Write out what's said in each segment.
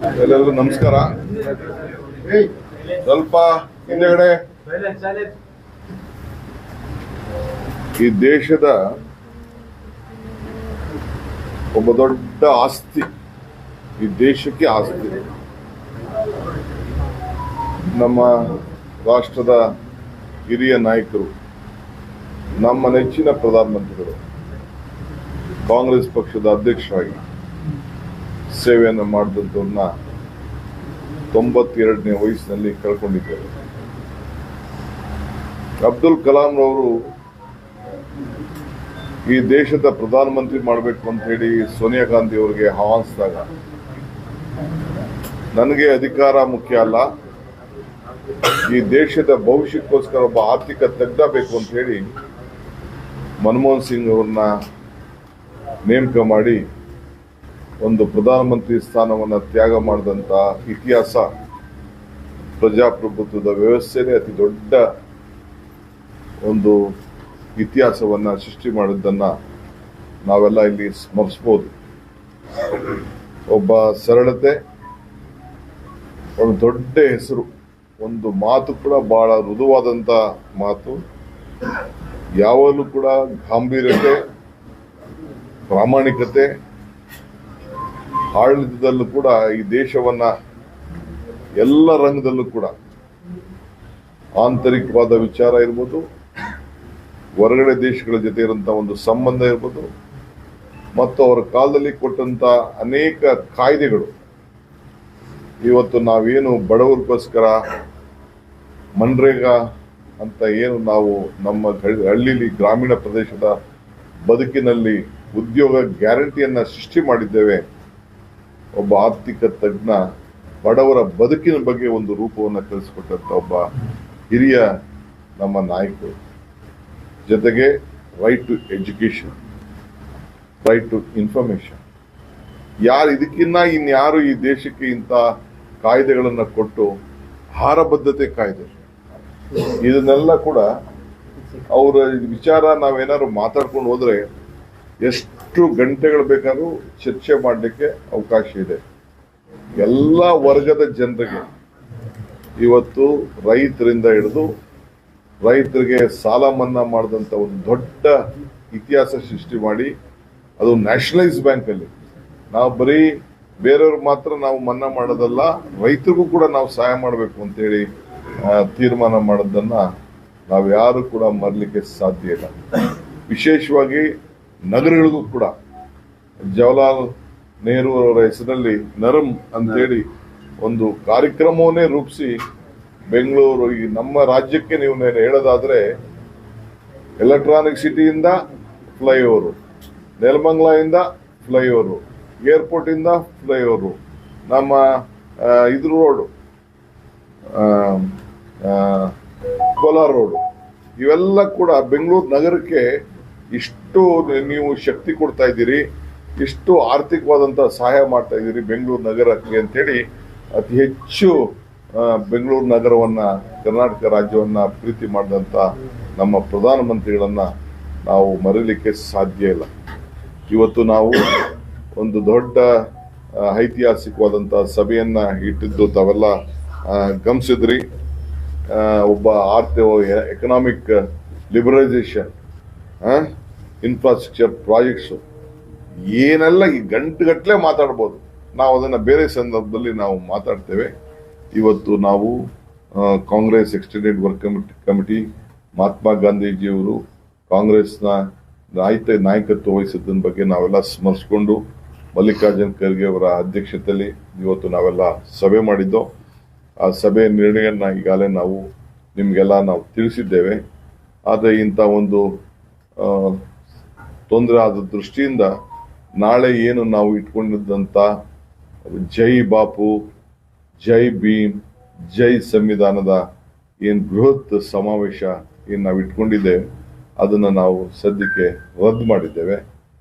ಎಲ್ಲರಿಗೂ ನಮಸ್ಕಾರ. ಸ್ವಲ್ಪ ಹಿಂದೆಗಡೆ ಈ ದೇಶದ ಒಬ್ಬ ದೊಡ್ಡ ಆಸ್ತಿ, ಈ ದೇಶಕ್ಕೆ ಆಸ್ತಿ, ನಮ್ಮ ರಾಷ್ಟ್ರದ ಹಿರಿಯ ನಾಯಕರು, ನಮ್ಮ ನೆಚ್ಚಿನ ಪ್ರಧಾನಮಂತ್ರಿಗಳು, ಕಾಂಗ್ರೆಸ್ ಪಕ್ಷದ ಅಧ್ಯಕ್ಷರಾಗಿ ಸೇವೆಯನ್ನು ಮಾಡಿದಂಥವ್ರನ್ನ 92ನೇ ವಯಸ್ಸಿನಲ್ಲಿ ಕಳ್ಕೊಂಡಿದ್ದಾರೆ. ಅಬ್ದುಲ್ ಕಲಾಂ ರವರು ಈ ದೇಶದ ಪ್ರಧಾನಮಂತ್ರಿ ಮಾಡಬೇಕು ಅಂತ ಹೇಳಿ ಸೋನಿಯಾ ಗಾಂಧಿ ಅವರಿಗೆ ಆಹ್ವಾನಿಸಿದಾಗ, ನನಗೆ ಅಧಿಕಾರ ಮುಖ್ಯ ಅಲ್ಲ, ಈ ದೇಶದ ಭವಿಷ್ಯಕ್ಕೋಸ್ಕರ ಒಬ್ಬ ಆರ್ಥಿಕ ತಜ್ಞ ಬೇಕು ಅಂತ ಹೇಳಿ ಮನಮೋಹನ್ ಸಿಂಗ್ ಅವ್ರನ್ನ ನೇಮಕ ಮಾಡಿ ಒಂದು ಪ್ರಧಾನಮಂತ್ರಿ ಸ್ಥಾನವನ್ನು ತ್ಯಾಗ ಮಾಡಿದಂಥ ಇತಿಹಾಸ ಪ್ರಜಾಪ್ರಭುತ್ವದ ವ್ಯವಸ್ಥೆನೇ ಅತಿ ದೊಡ್ಡ ಒಂದು ಇತಿಹಾಸವನ್ನು ಸೃಷ್ಟಿ ಮಾಡಿದ್ದನ್ನು ನಾವೆಲ್ಲ ಇಲ್ಲಿ ಸ್ಮರಿಸ್ಬೋದು. ಒಬ್ಬ ಸರಳತೆ, ಒಂದು ದೊಡ್ಡ ಹೆಸರು, ಒಂದು ಮಾತು ಕೂಡ ಬಹಳ ಮೃದುವಾದಂಥ ಮಾತು, ಯಾವಾಗಲೂ ಕೂಡ ಗಾಂಭೀರ್ಯತೆ, ಪ್ರಾಮಾಣಿಕತೆ, ಆಡಳಿತದಲ್ಲೂ ಕೂಡ ಈ ದೇಶವನ್ನ ಎಲ್ಲ ರಂಗದಲ್ಲೂ ಕೂಡ ಆಂತರಿಕವಾದ ವಿಚಾರ ಇರ್ಬೋದು, ಹೊರಗಡೆ ದೇಶಗಳ ಜೊತೆ ಇರುವಂತಹ ಒಂದು ಸಂಬಂಧ ಇರ್ಬೋದು, ಮತ್ತು ಅವರ ಕಾಲದಲ್ಲಿ ಕೊಟ್ಟಂತ ಅನೇಕ ಕಾಯ್ದೆಗಳು, ಇವತ್ತು ನಾವೇನು ಬಡವರಿಗೋಸ್ಕರ ಮನ್ರೇಗಾ ಅಂತ ಏನು ನಾವು ನಮ್ಮ ಹಳ್ಳಿಲಿ ಗ್ರಾಮೀಣ ಪ್ರದೇಶದ ಬದುಕಿನಲ್ಲಿ ಉದ್ಯೋಗ ಗ್ಯಾರಂಟಿಯನ್ನ ಸೃಷ್ಟಿ ಮಾಡಿದ್ದೇವೆ, ಒಬ್ಬ ಆರ್ಥಿಕ ತಜ್ಞ ಬಡವರ ಬದುಕಿನ ಬಗ್ಗೆ ಒಂದು ರೂಪವನ್ನು ಕಲಿಸಿಕೊಟ್ಟಂತ ಒಬ್ಬ ಹಿರಿಯ ನಮ್ಮ ನಾಯಕರು. ಜೊತೆಗೆ right to education, right to information, ಯಾರು ಇದಕ್ಕಿನ್ನ ಇನ್ಯಾರು ಈ ದೇಶಕ್ಕೆ ಇಂಥ ಕಾಯ್ದೆಗಳನ್ನು ಕೊಟ್ಟು, ಆಹಾರ ಬದ್ಧತೆ ಕಾಯ್ದೆ, ಇದನ್ನೆಲ್ಲ ಕೂಡ ಅವರ ವಿಚಾರ ನಾವೇನಾದ್ರು ಮಾತಾಡ್ಕೊಂಡು ಹೋದ್ರೆ ಎಷ್ಟು ಗಂಟೆಗಳು ಬೇಕಾದ್ರೂ ಚರ್ಚೆ ಮಾಡಲಿಕ್ಕೆ ಅವಕಾಶ ಇದೆ. ಎಲ್ಲ ವರ್ಗದ ಜನರಿಗೆ ಇವತ್ತು ರೈತರಿಂದ ಹಿಡಿದು ರೈತರಿಗೆ ಸಾಲ ಮನ್ನಾ ಮಾಡಿದಂಥ ಒಂದು ದೊಡ್ಡ ಇತಿಹಾಸ ಸೃಷ್ಟಿ ಮಾಡಿ, ಅದು ನ್ಯಾಷನಲೈಸ್ ಬ್ಯಾಂಕ್ ಅಲ್ಲಿ ನಾವು ಬರೀ ಬೇರೆಯವ್ರಿಗೆ ಮಾತ್ರ ನಾವು ಮನ್ನಾ ಮಾಡೋದಲ್ಲ, ರೈತರಿಗೂ ಕೂಡ ನಾವು ಸಹಾಯ ಮಾಡಬೇಕು ಅಂತೇಳಿ ತೀರ್ಮಾನ ಮಾಡೋದನ್ನ ನಾವು ಯಾರು ಕೂಡ ಮರಲಿಕ್ಕೆ ಸಾಧ್ಯ ಇಲ್ಲ. ವಿಶೇಷವಾಗಿ ನಗರಗಳಿಗೂ ಕೂಡ ಜವಾಹರ್ಲಾಲ್ ನೆಹರು ಅವರ ಹೆಸರಲ್ಲಿ ನರಮ್ ಅಂತೇಳಿ ಒಂದು ಕಾರ್ಯಕ್ರಮವನ್ನೇ ರೂಪಿಸಿ, ಬೆಂಗಳೂರು ಈ ನಮ್ಮ ರಾಜ್ಯಕ್ಕೆ ನೀವು ಹೇಳೋದಾದ್ರೆ ಎಲೆಕ್ಟ್ರಾನಿಕ್ ಸಿಟಿಯಿಂದ ಫ್ಲೈಓವರು, ನೆಲಮಂಗಲದಿಂದ ಫ್ಲೈಓವರು, ಏರ್ಪೋರ್ಟ್ ಇಂದ ಫ್ಲೈಓವರು, ನಮ್ಮ ಇದ್ರ ರೋಡು, ಕೋಲಾರ ರೋಡು, ಇವೆಲ್ಲ ಕೂಡ ಬೆಂಗಳೂರು ನಗರಕ್ಕೆ ಇಷ್ಟು ನೀವು ಶಕ್ತಿ ಕೊಡ್ತಾ ಇದ್ದೀರಿ, ಇಷ್ಟು ಆರ್ಥಿಕವಾದಂತಹ ಸಹಾಯ ಮಾಡ್ತಾ ಇದ್ದೀರಿ ಬೆಂಗಳೂರು ನಗರಕ್ಕೆ ಅಂತೇಳಿ ಅತಿ ಹೆಚ್ಚು ಬೆಂಗಳೂರು ನಗರವನ್ನ, ಕರ್ನಾಟಕ ರಾಜ್ಯವನ್ನ ಪ್ರೀತಿ ಮಾಡಿದಂತ ನಮ್ಮ ಪ್ರಧಾನಮಂತ್ರಿಗಳನ್ನ ನಾವು ಮರೀಲಿಕ್ಕೆ ಸಾಧ್ಯ ಇಲ್ಲ. ಇವತ್ತು ನಾವು ಒಂದು ದೊಡ್ಡ ಐತಿಹಾಸಿಕವಾದಂತಹ ಸಭೆಯನ್ನ ಇಟ್ಟಿದ್ದು ತಾವೆಲ್ಲ ಗಮನಿಸಿದ್ರಿ. ಒಬ್ಬ ಎಕನಾಮಿಕ್ ಲಿಬರಲೈಸೇಷನ್, ಇನ್ಫ್ರಾಸ್ಟ್ರಕ್ಚರ್ ಪ್ರಾಜೆಕ್ಟ್ಸ್, ಏನೆಲ್ಲ ಈ ಗಂಟೆಗಟ್ಟಲೆ ಮಾತಾಡ್ಬೋದು, ನಾವು ಅದನ್ನ ಬೇರೆ ಸಂದರ್ಭದಲ್ಲಿ ನಾವು ಮಾತಾಡ್ತೇವೆ. ಇವತ್ತು ನಾವು Congress extended work committee, Mahatma ಗಾಂಧೀಜಿಯವರು ಕಾಂಗ್ರೆಸ್ನ ನಾಯಕತ್ವ ವಹಿಸಿದ್ದನ್ನ ಬಗ್ಗೆ ನಾವೆಲ್ಲ ಸ್ಮರಿಸಿಕೊಂಡು, ಮಲ್ಲಿಕಾರ್ಜುನ್ ಖರ್ಗೆ ಅವರ ಅಧ್ಯಕ್ಷತೆಯಲ್ಲಿ ಇವತ್ತು ನಾವೆಲ್ಲ ಸಭೆ ಮಾಡಿದ್ದೋ. ಆ ಸಭೆಯ ನಿರ್ಣಯನ್ನ ಈಗಾಗಲೇ ನಾವು ನಿಮ್ಗೆಲ್ಲ ನಾವು ತಿಳಿಸಿದ್ದೇವೆ. ಆದರೆ ಇಂಥ ಒಂದು ತೊಂದರೆ ಆದ ದೃಷ್ಟಿಯಿಂದ ನಾಳೆ ಏನು ನಾವು ಇಟ್ಕೊಂಡಿದ್ದಂಥ ಜೈ ಬಾಪು, ಜೈ ಭೀಮ್, ಜೈ ಸಂವಿಧಾನದ ಏನು ಬೃಹತ್ ಸಮಾವೇಶ ಏನು ನಾವು ಇಟ್ಕೊಂಡಿದ್ದೇವೆ, ಅದನ್ನು ನಾವು ಸದ್ಯಕ್ಕೆ ರದ್ದು ಮಾಡಿದ್ದೇವೆ.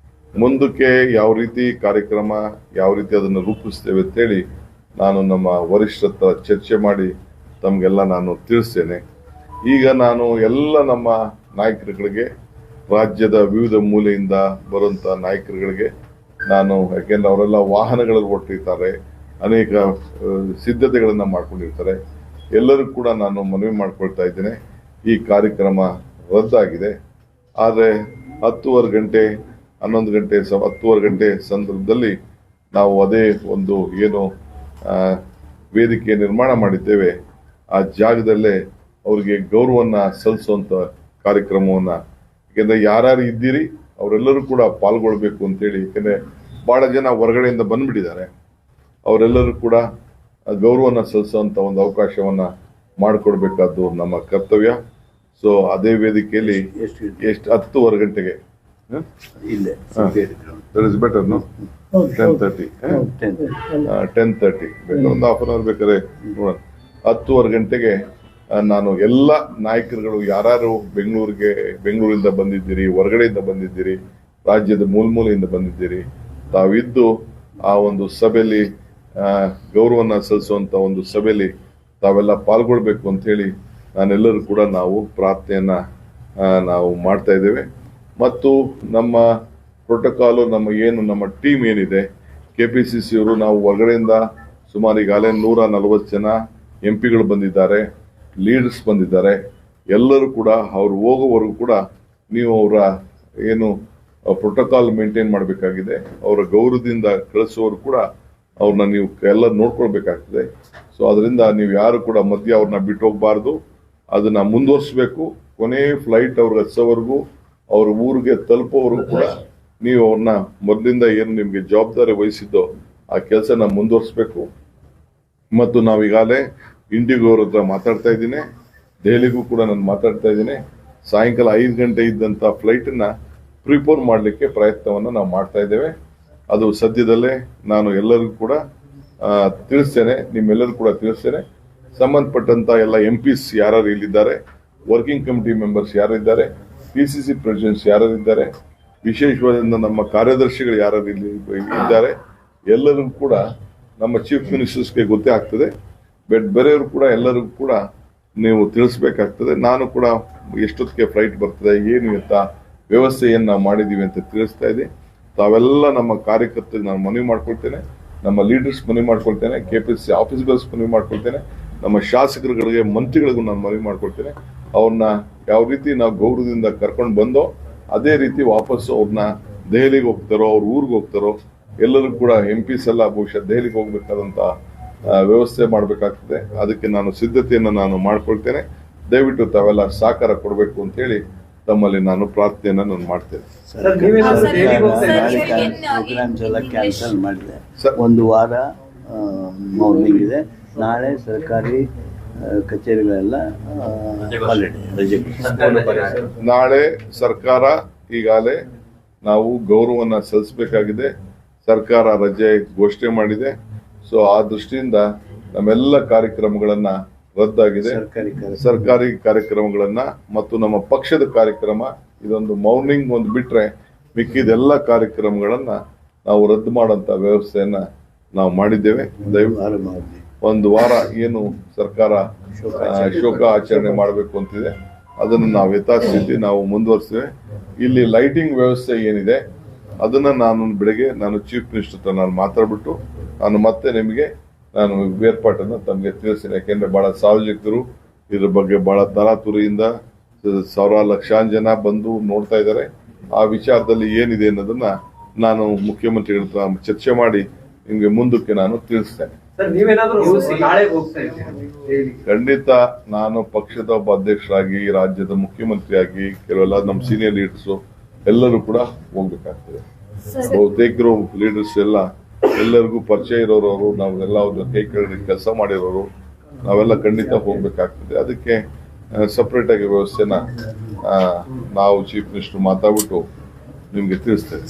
ಮುಂದಕ್ಕೆ ಯಾವ ರೀತಿ ಕಾರ್ಯಕ್ರಮ, ಯಾವ ರೀತಿ ಅದನ್ನು ರೂಪಿಸ್ತೇವೆ ಅಂತೇಳಿ ನಾನು ನಮ್ಮ ವರಿಷ್ಠರ ಹತ್ರ ಚರ್ಚೆ ಮಾಡಿ ತಮಗೆಲ್ಲ ನಾನು ತಿಳಿಸ್ತೇನೆ. ಈಗ ನಾನು ಎಲ್ಲ ನಮ್ಮ ನಾಯಕರುಗಳಿಗೆ, ರಾಜ್ಯದ ವಿವಿಧ ಮೂಲೆಯಿಂದ ಬರುವಂತ ನಾಯಕರುಗಳಿಗೆ ನಾನು, ಯಾಕೆಂದ್ರೆ ಅವರೆಲ್ಲ ವಾಹನಗಳಲ್ಲಿ ಹೊರಟಿರ್ತಾರೆ, ಅನೇಕ ಸಿದ್ಧತೆಗಳನ್ನ ಮಾಡ್ಕೊಂಡಿರ್ತಾರೆ. ಎಲ್ಲರೂ ಕೂಡ ನಾನು ಮನವಿ ಮಾಡ್ಕೊಳ್ತಾ ಇದ್ದೇನೆ, ಈ ಕಾರ್ಯಕ್ರಮ ರದ್ದಾಗಿದೆ. ಆದರೆ 10:30 ಗಂಟೆ 11 ಗಂಟೆ 10:30 ಗಂಟೆ ಸಂದರ್ಭದಲ್ಲಿ ನಾವು ಅದೇ ಒಂದು ಏನು ವೇದಿಕೆ ನಿರ್ಮಾಣ ಮಾಡಿದ್ದೇವೆ ಆ ಜಾಗದಲ್ಲೇ ಅವರಿಗೆ ಗೌರವನ್ನ ಸಲ್ಲಿಸುವಂತ ಕಾರ್ಯಕ್ರಮವನ್ನ, ಯಾಕೆಂದ್ರೆ ಯಾರ್ಯಾರು ಇದ್ದೀರಿ ಅವರೆಲ್ಲರೂ ಕೂಡ ಪಾಲ್ಗೊಳ್ಬೇಕು ಅಂತೇಳಿ. ಯಾಕೆಂದ್ರೆ ಬಹಳ ಜನ ಹೊರಗಡೆಯಿಂದ ಬಂದ್ಬಿಟ್ಟಿದ್ದಾರೆ, ಅವರೆಲ್ಲರೂ ಕೂಡ ಗೌರವನ ಸಲ್ಲಿಸುವಂತ ಒಂದು ಅವಕಾಶವನ್ನ ಮಾಡಿಕೊಡ್ಬೇಕಾದ್ದು ನಮ್ಮ ಕರ್ತವ್ಯ. ಸೊ ಅದೇ ವೇದಿಕೆಯಲ್ಲಿ ಎಷ್ಟು 10:30 ಗಂಟೆಗೆ ಬೆಟರ್ 10:30 ಬೇಕಾದ್ರೆ ಒಂದು ಹಾಫ್ ಅನ್ ಅವರ್ ಬೇಕಾದ್ರೆ ನೋಡೋಣ. 10:30 ಗಂಟೆಗೆ ನಾನು ಎಲ್ಲ ನಾಯಕರುಗಳು ಯಾರು ಬೆಂಗಳೂರಿಂದ ಬಂದಿದ್ದೀರಿ, ಹೊರಗಡೆಯಿಂದ ಬಂದಿದ್ದೀರಿ, ರಾಜ್ಯದ ಮೂಲೆಯಿಂದ ಬಂದಿದ್ದೀರಿ, ತಾವಿದ್ದು ಆ ಒಂದು ಸಭೆಯಲ್ಲಿ ಗೌರವನ ಸಲ್ಲಿಸುವಂತ ಒಂದು ಸಭೆಯಲ್ಲಿ ತಾವೆಲ್ಲ ಪಾಲ್ಗೊಳ್ಬೇಕು ಅಂತ ಹೇಳಿ ನಾನೆಲ್ಲರೂ ಕೂಡ ನಾವು ಪ್ರಾರ್ಥನೆಯನ್ನ ನಾವು ಮಾಡ್ತಾ ಇದ್ದೇವೆ. ಮತ್ತು ನಮ್ಮ ಪ್ರೋಟೋಕಾಲು ನಮ್ಮ ಟೀಮ್ ಏನಿದೆ KPCC ಅವರು, ನಾವು ಹೊರಗಡೆಯಿಂದ ಸುಮಾರು ಈಗಾಗಲೇ 140 ಜನ MP ಗಳು ಬಂದಿದ್ದಾರೆ, ಲೀಡರ್ಸ್ ಬಂದಿದ್ದಾರೆ. ಎಲ್ಲರೂ ಕೂಡ ಅವ್ರು ಹೋಗೋವರೆಗೂ ಕೂಡ ನೀವು ಅವರ ಏನು ಪ್ರೋಟೋಕಾಲ್ ಮೇಂಟೈನ್ ಮಾಡಬೇಕಾಗಿದೆ. ಅವರ ಗೌರವದಿಂದ ಕಳಿಸುವವರು ಕೂಡ ಅವ್ರನ್ನ ನೀವು ಎಲ್ಲ ನೋಡ್ಕೊಳ್ಬೇಕಾಗ್ತದೆ. ಸೊ ಅದರಿಂದ ನೀವು ಯಾರು ಕೂಡ ಮಧ್ಯೆ ಅವ್ರನ್ನ ಬಿಟ್ಟು ಹೋಗ್ಬಾರ್ದು, ಅದನ್ನ ಮುಂದುವರಿಸಬೇಕು. ಕೊನೆ ಫ್ಲೈಟ್ ಅವ್ರಿಗೆ ಹಚ್ಚೋವರೆಗೂ, ಅವ್ರ ಊರಿಗೆ ತಲುಪೋವರೆಗೂ ಕೂಡ ನೀವು ಅವ್ರನ್ನ ಮೊದಲಿಂದ ಏನು ನಿಮ್ಗೆ ಜವಾಬ್ದಾರಿ ವಹಿಸಿದ್ದೋ ಆ ಕೆಲಸನ ಮುಂದುವರಿಸಬೇಕು. ಮತ್ತು ನಾವೀಗಾಗಲೇ ಇಂಡಿಗೋ ಅವ್ರ ಹತ್ರ ಮಾತಾಡ್ತಾ ಇದ್ದೀನಿ, ದೆಹಲಿಗೂ ಕೂಡ ನಾನು ಮಾತಾಡ್ತಾ ಇದ್ದೀನಿ. ಸಾಯಂಕಾಲ 5 ಗಂಟೆ ಇದ್ದಂತ ಫ್ಲೈಟ್ ನ ಪ್ರಿಪೋರ್ ಮಾಡಲಿಕ್ಕೆ ಪ್ರಯತ್ನವನ್ನ ನಾವು ಮಾಡ್ತಾ ಇದ್ದೇವೆ. ಅದು ಸದ್ಯದಲ್ಲೇ ನಾನು ಎಲ್ಲರಿಗೂ ಕೂಡ ತಿಳಿಸ್ತೇನೆ, ನಿಮ್ಮೆಲ್ಲರೂ ಕೂಡ ತಿಳಿಸ್ತೇನೆ. ಸಂಬಂಧಪಟ್ಟಂತ ಎಲ್ಲ MPs ಯಾರು ಇಲ್ಲಿದ್ದಾರೆ, ವರ್ಕಿಂಗ್ ಕಮಿಟಿ ಮೆಂಬರ್ಸ್ ಯಾರಿದ್ದಾರೆ, PCC ಪ್ರೆಸಿಡೆಂಟ್ಸ್ ಯಾರಿದ್ದಾರೆ, ವಿಶೇಷವಾದ ನಮ್ಮ ಕಾರ್ಯದರ್ಶಿಗಳು ಯಾರು ಇಲ್ಲಿ ಇದ್ದಾರೆ, ಎಲ್ಲರೂ ಕೂಡ ನಮ್ಮ ಚೀಫ್ ಮಿನಿಸ್ಟರ್ಸ್ಗೆ ಗೊತ್ತೇ ಆಗ್ತದೆ. ಬಟ್ ಬೇರೆಯವರು ಕೂಡ ಎಲ್ಲರಿಗೂ ಕೂಡ ನೀವು ತಿಳಿಸ್ಬೇಕಾಗ್ತದೆ. ನಾನು ಕೂಡ ಎಷ್ಟೊತ್ತಿಗೆ ಫ್ಲೈಟ್ ಬರ್ತದೆ, ಏನು ಅಂತ ವ್ಯವಸ್ಥೆಯನ್ನು ನಾವು ಮಾಡಿದೀವಿ ಅಂತ ತಿಳಿಸ್ತಾ ಇದೆ. ತಾವೆಲ್ಲ ನಮ್ಮ ಕಾರ್ಯಕರ್ತರಿಗೆ ನಾನು ಮನವಿ ಮಾಡ್ಕೊಳ್ತೇನೆ, ನಮ್ಮ ಲೀಡರ್ಸ್ ಮನವಿ ಮಾಡ್ಕೊಳ್ತೇನೆ, KPCC ಆಫೀಸ್ಗಳ್ಸ್ ಮನವಿ ಮಾಡ್ಕೊಳ್ತೇನೆ, ನಮ್ಮ ಶಾಸಕರುಗಳಿಗೆ ಮಂತ್ರಿಗಳಿಗೂ ನಾನು ಮನವಿ ಮಾಡ್ಕೊಳ್ತೇನೆ. ಅವ್ರನ್ನ ಯಾವ ರೀತಿ ನಾವು ಗೌರವದಿಂದ ಕರ್ಕೊಂಡು ಬಂದೋ ಅದೇ ರೀತಿ ವಾಪಸ್ಸು ಅವ್ರನ್ನ ದೆಹಲಿಗೆ ಹೋಗ್ತಾರೋ, ಅವ್ರ ಊರಿಗೆ ಹೋಗ್ತಾರೋ, ಎಲ್ಲರೂ ಕೂಡ MPs ಎಲ್ಲ ಬಹುಶಃ ದೆಹಲಿಗೆ ಹೋಗ್ಬೇಕಾದಂತ ವ್ಯವಸ್ಥೆ ಮಾಡಬೇಕಾಗ್ತದೆ. ಅದಕ್ಕೆ ನಾನು ಸಿದ್ಧತೆಯನ್ನು ನಾನು ಮಾಡ್ಕೊಳ್ತೇನೆ. ದಯವಿಟ್ಟು ತಾವೆಲ್ಲ ಸಹಕಾರ ಕೊಡಬೇಕು ಅಂತ ಹೇಳಿ ತಮ್ಮಲ್ಲಿ ನಾನು ಪ್ರಾರ್ಥನೆಯನ್ನ ನಾನು ಮಾಡ್ತೇನೆ. ಪ್ರೋಗ್ರಾಮ್ಸ್ ಎಲ್ಲ ಕ್ಯಾನ್ಸಲ್ ಮಾಡಿದೆ. ಒಂದು ವಾರ ಮೌನಿಂಗ್ ಇದೆ. ನಾಳೆ ಸರ್ಕಾರಿ ಕಚೇರಿಗಳೆಲ್ಲ ರಜೆ. ನಾಳೆ ಸರ್ಕಾರ ಈಗಾಗಲೇ ನಾವು ಗೌರವನ ಸಲ್ಲಿಸಬೇಕಾಗಿದೆ. ಸರ್ಕಾರ ರಜೆ ಘೋಷಣೆ ಮಾಡಿದೆ. ಸೊ ಆ ದೃಷ್ಟಿಯಿಂದ ನಮ್ಮೆಲ್ಲ ಕಾರ್ಯಕ್ರಮಗಳನ್ನ ರದ್ದಾಗಿದೆ. ಸರ್ಕಾರಿ ಕಾರ್ಯಕ್ರಮಗಳನ್ನ ಮತ್ತು ನಮ್ಮ ಪಕ್ಷದ ಕಾರ್ಯಕ್ರಮ, ಇದೊಂದು ಮೌರ್ನಿಂಗ್ ಒಂದು ಬಿಟ್ರೆ ಮಿಕ್ಕಿದೆಲ್ಲ ಕಾರ್ಯಕ್ರಮಗಳನ್ನ ನಾವು ರದ್ದು ಮಾಡೋಂತ ವ್ಯವಸ್ಥೆಯನ್ನ ನಾವು ಮಾಡಿದ್ದೇವೆ. ಒಂದು ವಾರ ಏನು ಸರ್ಕಾರ ಶೋಕ ಆಚರಣೆ ಮಾಡಬೇಕು ಅಂತಿದೆ, ಅದನ್ನು ನಾವು ಯಥಾಸ್ಥಿತಿ ನಾವು ಮುಂದುವರಿಸ್ತೇವೆ. ಇಲ್ಲಿ ಲೈಟಿಂಗ್ ವ್ಯವಸ್ಥೆ ಏನಿದೆ ಅದನ್ನ ನಾನು ಬೆಳಗ್ಗೆ ಚೀಫ್ ಮಿನಿಸ್ಟರ್ ಹತ್ರ ನಾನು ಮಾತಾಡ್ಬಿಟ್ಟು ನಾನು ಮತ್ತೆ ನಿಮಗೆ ನಾನು ಏರ್ಪಾಟನ್ನು ತಮಗೆ ತಿಳಿಸ್ತೇನೆ. ಯಾಕೆಂದ್ರೆ ಬಹಳ ಸಾರ್ವಜನಿಕರು ಇದ್ರ ಬಗ್ಗೆ ಬಹಳ ತರಾತುರಿಯಿಂದ ಲಕ್ಷಾಂತರ ಜನ ಬಂದು ನೋಡ್ತಾ ಇದ್ದಾರೆ. ಆ ವಿಚಾರದಲ್ಲಿ ಏನಿದೆ ಅನ್ನೋದನ್ನ ನಾನು ಮುಖ್ಯಮಂತ್ರಿಗಳ ಹತ್ರ ಚರ್ಚೆ ಮಾಡಿ ನಿಮ್ಗೆ ಮುಂದಕ್ಕೆ ನಾನು ತಿಳಿಸ್ತೇನೆ. ಖಂಡಿತ ನಾನು ಪಕ್ಷದ ಒಬ್ಬ ಅಧ್ಯಕ್ಷರಾಗಿ, ರಾಜ್ಯದ ಮುಖ್ಯಮಂತ್ರಿಯಾಗಿ, ಕೆಲವೆಲ್ಲ ನಮ್ಮ ಸೀನಿಯರ್ ಲೀಡರ್ಸ್ ಎಲ್ಲರೂ ಕೂಡ ಹೋಗ್ಬೇಕಾಗ್ತದೆ. ಬಹುತೇಕರು ಲೀಡರ್ಸ್ ಎಲ್ಲರಿಗೂ ಪರಿಚಯ ಇರೋರು, ನಾವೆಲ್ಲ ಅವ್ರ ಕೈ ಕೆಳಗೆ ಕೆಲಸ ಮಾಡಿರೋರು, ನಾವೆಲ್ಲ ಖಂಡಿತ ಹೋಗ್ಬೇಕಾಗ್ತದೆ. ಅದಕ್ಕೆ ಸಪರೇಟ್ ಆಗಿ ವ್ಯವಸ್ಥೆನ ನಾವು ಚೀಫ್ ಮಿನಿಸ್ಟರ್ ಮಾತಾಡ್ಬಿಟ್ಟು ನಿಮ್ಗೆ ತಿಳಿಸ್ತೇವೆ.